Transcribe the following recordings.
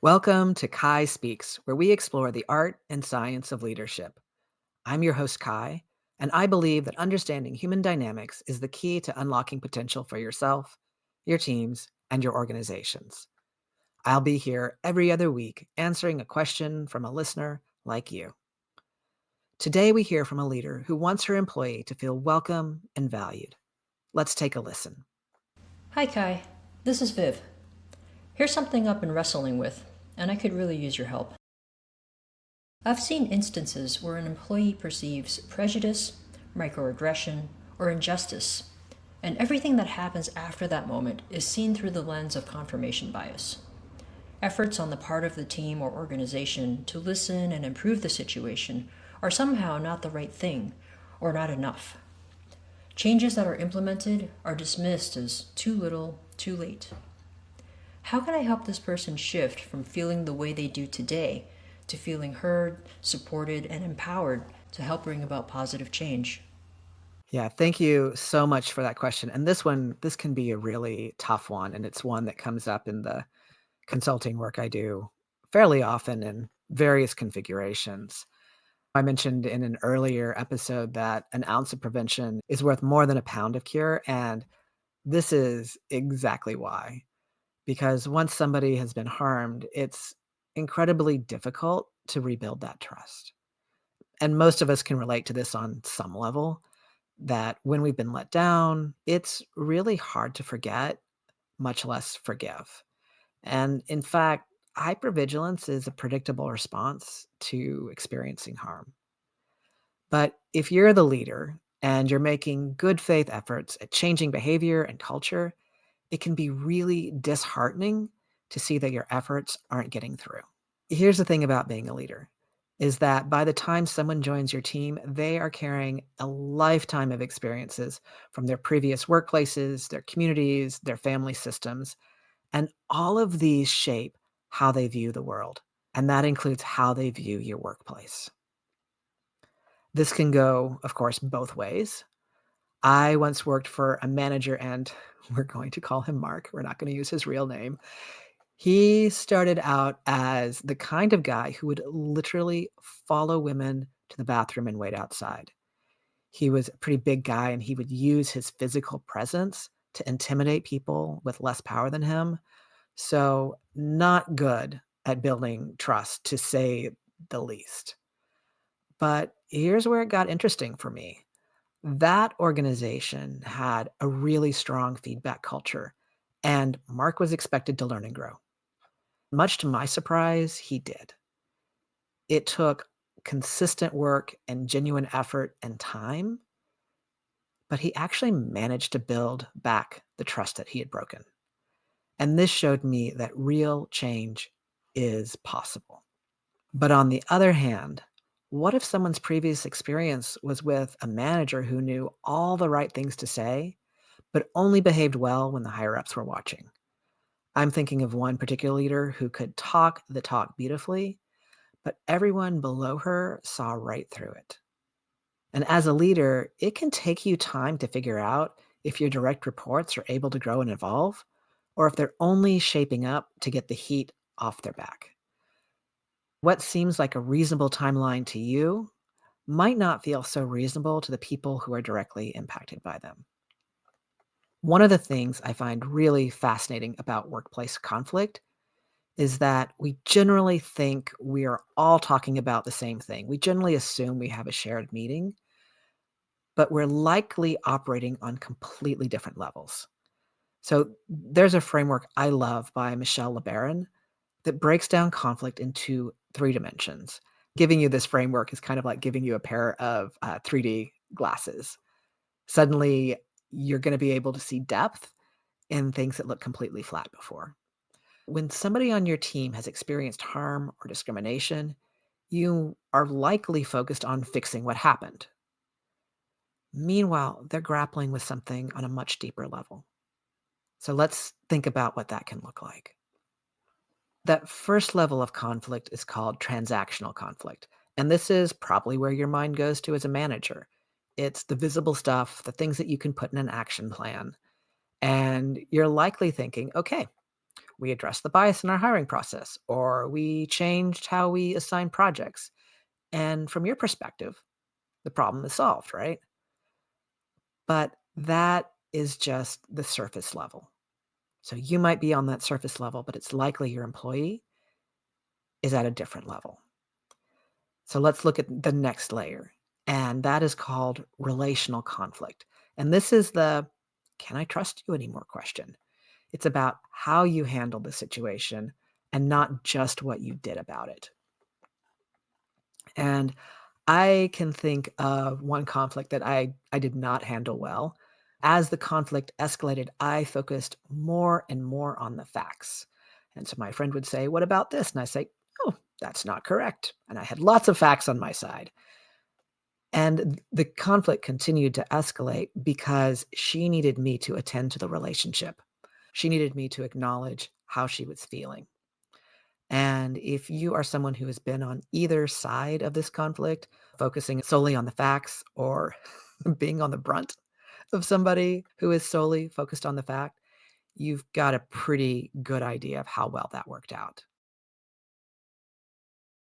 Welcome to Kai Speaks, where we explore the art and science of leadership. I'm your host, Kai, and I believe that understanding human dynamics is the key to unlocking potential for yourself, your teams, and your organizations. I'll be here every other week answering a question from a listener like you. Today, we hear from a leader who wants her employee to feel welcome and valued. Let's take a listen. Hi Kai, this is Viv. Here's something I've been wrestling with, and I could really use your help. I've seen instances where an employee perceives prejudice, microaggression, or injustice, and everything that happens after that moment is seen through the lens of confirmation bias. Efforts on the part of the team or organization to listen and improve the situation are somehow not the right thing or not enough. Changes that are implemented are dismissed as too little, too late. How can I help this person shift from feeling the way they do today to feeling heard, supported, and empowered to help bring about positive change? Yeah, thank you so much for that question. And this can be a really tough one, and it's one that comes up in the consulting work I do fairly often in various configurations. I mentioned in an earlier episode that an ounce of prevention is worth more than a pound of cure, and this is exactly why. Because once somebody has been harmed, it's incredibly difficult to rebuild that trust. And most of us can relate to this on some level that when we've been let down, it's really hard to forget, much less forgive. And in fact, hypervigilance is a predictable response to experiencing harm. But if you're the leader and you're making good faith efforts at changing behavior and culture, it can be really disheartening to see that your efforts aren't getting through. Here's the thing about being a leader is that by the time someone joins your team, they are carrying a lifetime of experiences from their previous workplaces, their communities, their family systems, and all of these shape how they view the world. And that includes how they view your workplace. This can go, of course, both ways. I once worked for a manager, and we're going to call him Mark. We're not going to use his real name. He started out as the kind of guy who would literally follow women to the bathroom and wait outside. He was a pretty big guy, and he would use his physical presence to intimidate people with less power than him. So, not good at building trust, to say the least. But here's where it got interesting for me. That organization had a really strong feedback culture, and Mark was expected to learn and grow. Much to my surprise, he did. It took consistent work and genuine effort and time, but he actually managed to build back the trust that he had broken. And this showed me that real change is possible. But on the other hand, what if someone's previous experience was with a manager who knew all the right things to say, but only behaved well when the higher ups were watching? I'm thinking of one particular leader who could talk the talk beautifully, but everyone below her saw right through it. And as a leader, it can take you time to figure out if your direct reports are able to grow and evolve, or if they're only shaping up to get the heat off their back. What seems like a reasonable timeline to you might not feel so reasonable to the people who are directly impacted by them. One of the things I find really fascinating about workplace conflict is that we generally think we are all talking about the same thing. We generally assume we have a shared meaning, but we're likely operating on completely different levels. So there's a framework I love by Michelle LeBaron that breaks down conflict into three dimensions. Giving you this framework is kind of like giving you a pair of 3D glasses. Suddenly, you're going to be able to see depth in things that look completely flat before. When somebody on your team has experienced harm or discrimination, you are likely focused on fixing what happened. Meanwhile, they're grappling with something on a much deeper level. So let's think about what that can look like. That first level of conflict is called transactional conflict. And this is probably where your mind goes to as a manager. It's the visible stuff, the things that you can put in an action plan. And you're likely thinking, okay, we addressed the bias in our hiring process, or we changed how we assign projects. And from your perspective, the problem is solved, right? But that is just the surface level. So you might be on that surface level, but it's likely your employee is at a different level. So let's look at the next layer, and that is called relational conflict. And this is the can I trust you anymore question. It's about how you handle the situation and not just what you did about it. And I can think of one conflict that I did not handle well. As the conflict escalated, I focused more and more on the facts. And so my friend would say, "What about this?" And I say, "Oh, that's not correct." And I had lots of facts on my side. And the conflict continued to escalate because she needed me to attend to the relationship. She needed me to acknowledge how she was feeling. And if you are someone who has been on either side of this conflict, focusing solely on the facts or being on the brunt of somebody who is solely focused on the fact, you've got a pretty good idea of how well that worked out.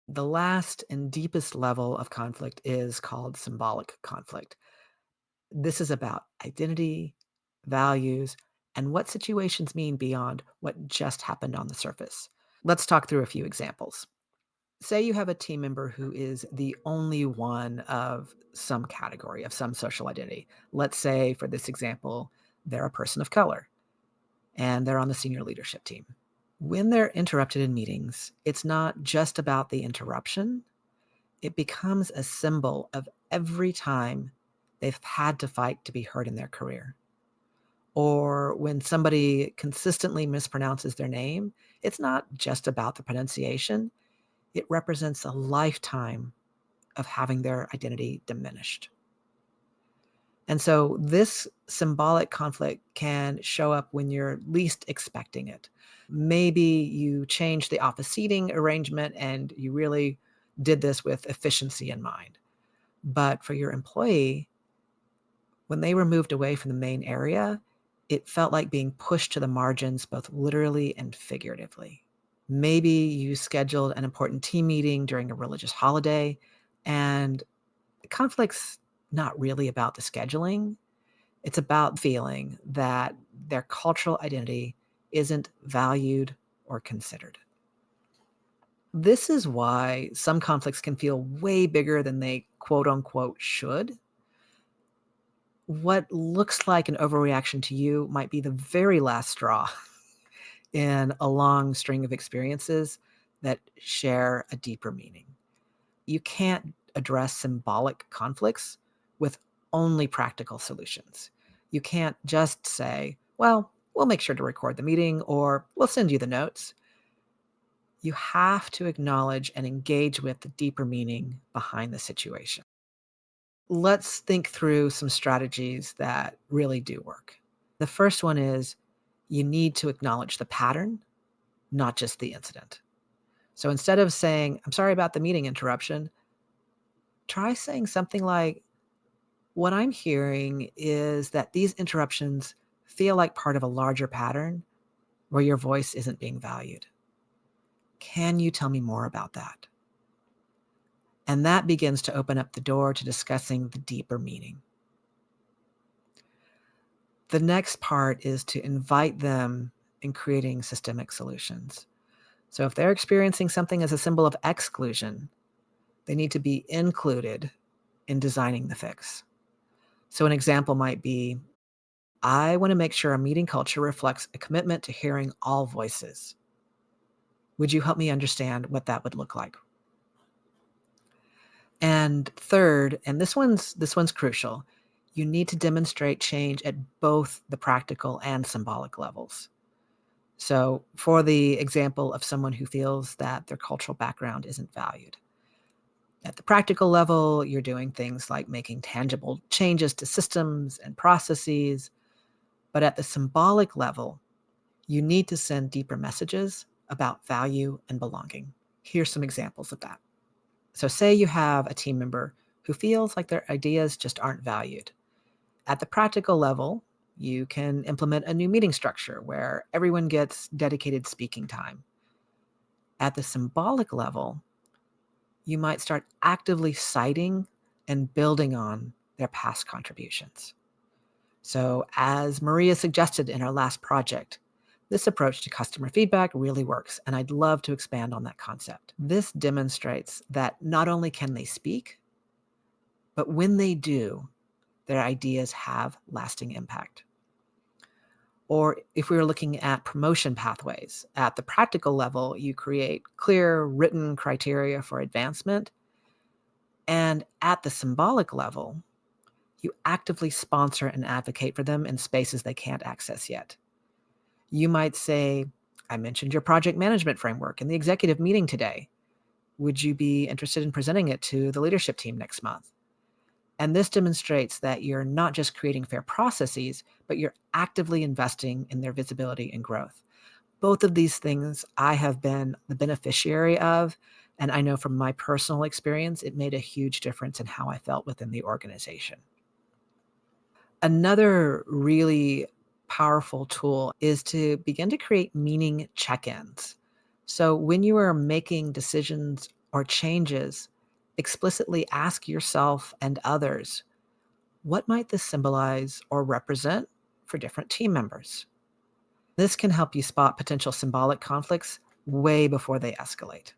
The last and deepest level of conflict is called symbolic conflict. This is about identity, values, and what situations mean beyond what just happened on the surface. Let's talk through a few examples. Say you have a team member who is the only one of some category, of some social identity. Let's say, for this example, they're a person of color and they're on the senior leadership team. When they're interrupted in meetings, it's not just about the interruption, it becomes a symbol of every time they've had to fight to be heard in their career. Or when somebody consistently mispronounces their name, it's not just about the pronunciation, it represents a lifetime of having their identity diminished. And so this symbolic conflict can show up when you're least expecting it. Maybe you change the office seating arrangement and you really did this with efficiency in mind. But for your employee, when they were moved away from the main area, it felt like being pushed to the margins, both literally and figuratively. Maybe you scheduled an important team meeting during a religious holiday, and the conflict's not really about the scheduling. It's about feeling that their cultural identity isn't valued or considered. This is why some conflicts can feel way bigger than they quote unquote should. What looks like an overreaction to you might be the very last straw in a long string of experiences that share a deeper meaning. You can't address symbolic conflicts with only practical solutions. You can't just say, well, we'll make sure to record the meeting or we'll send you the notes. You have to acknowledge and engage with the deeper meaning behind the situation. Let's think through some strategies that really do work. The first one is you need to acknowledge the pattern, not just the incident. So instead of saying, I'm sorry about the meeting interruption, try saying something like, what I'm hearing is that these interruptions feel like part of a larger pattern where your voice isn't being valued. Can you tell me more about that? And that begins to open up the door to discussing the deeper meaning. The next part is to invite them in creating systemic solutions. So if they're experiencing something as a symbol of exclusion, they need to be included in designing the fix. So an example might be, I want to make sure our meeting culture reflects a commitment to hearing all voices. Would you help me understand what that would look like? And third, and this one's crucial, you need to demonstrate change at both the practical and symbolic levels. So for the example of someone who feels that their cultural background isn't valued, at the practical level, you're doing things like making tangible changes to systems and processes. But at the symbolic level, you need to send deeper messages about value and belonging. Here's some examples of that. So say you have a team member who feels like their ideas just aren't valued. At the practical level, You can implement a new meeting structure where everyone gets dedicated speaking time. At the symbolic level, you might start actively citing and building on their past contributions. So, as Maria suggested in our last project, this approach to customer feedback really works, and I'd love to expand on that concept. This demonstrates that not only can they speak, but when they do, their ideas have lasting impact. Or if we were looking at promotion pathways, at the practical level, you create clear written criteria for advancement. And at the symbolic level, you actively sponsor and advocate for them in spaces they can't access yet. You might say, I mentioned your project management framework in the executive meeting today. Would you be interested in presenting it to the leadership team next month? And this demonstrates that you're not just creating fair processes, but you're actively investing in their visibility and growth. Both of these things I have been the beneficiary of, and I know from my personal experience, it made a huge difference in how I felt within the organization. Another really powerful tool is to begin to create meaning check-ins. So when you are making decisions or changes, explicitly ask yourself and others, what might this symbolize or represent for different team members? This can help you spot potential symbolic conflicts way before they escalate.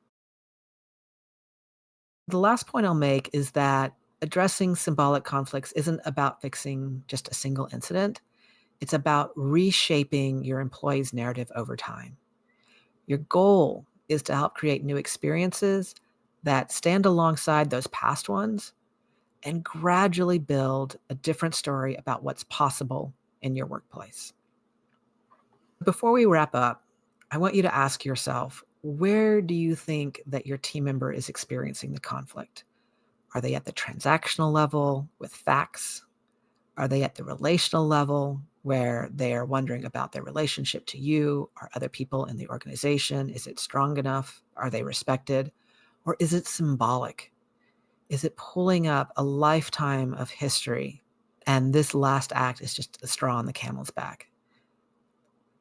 The last point I'll make is that addressing symbolic conflicts isn't about fixing just a single incident. It's about reshaping your employee's narrative over time. Your goal is to help create new experiences that stand alongside those past ones and gradually build a different story about what's possible in your workplace. Before we wrap up, I want you to ask yourself, where do you think that your team member is experiencing the conflict? Are they at the transactional level with facts? Are they at the relational level where they are wondering about their relationship to you or other people in the organization? Is it strong enough? Are they respected? Or is it symbolic? Is it pulling up a lifetime of history? And this last act is just the straw on the camel's back.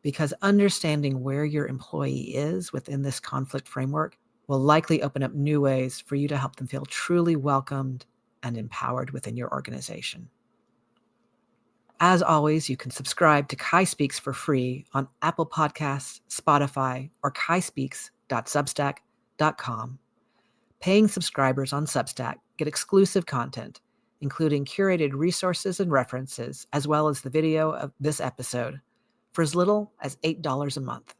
Because understanding where your employee is within this conflict framework will likely open up new ways for you to help them feel truly welcomed and empowered within your organization. As always, you can subscribe to Kai Speaks for free on Apple Podcasts, Spotify, or kaispeaks.substack.com. Paying subscribers on Substack get exclusive content, including curated resources and references, as well as the video of this episode, for as little as $8 a month.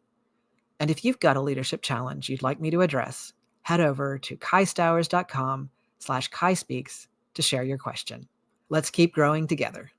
And if you've got a leadership challenge you'd like me to address, head over to kaistowers.com/kaispeaks to share your question. Let's keep growing together.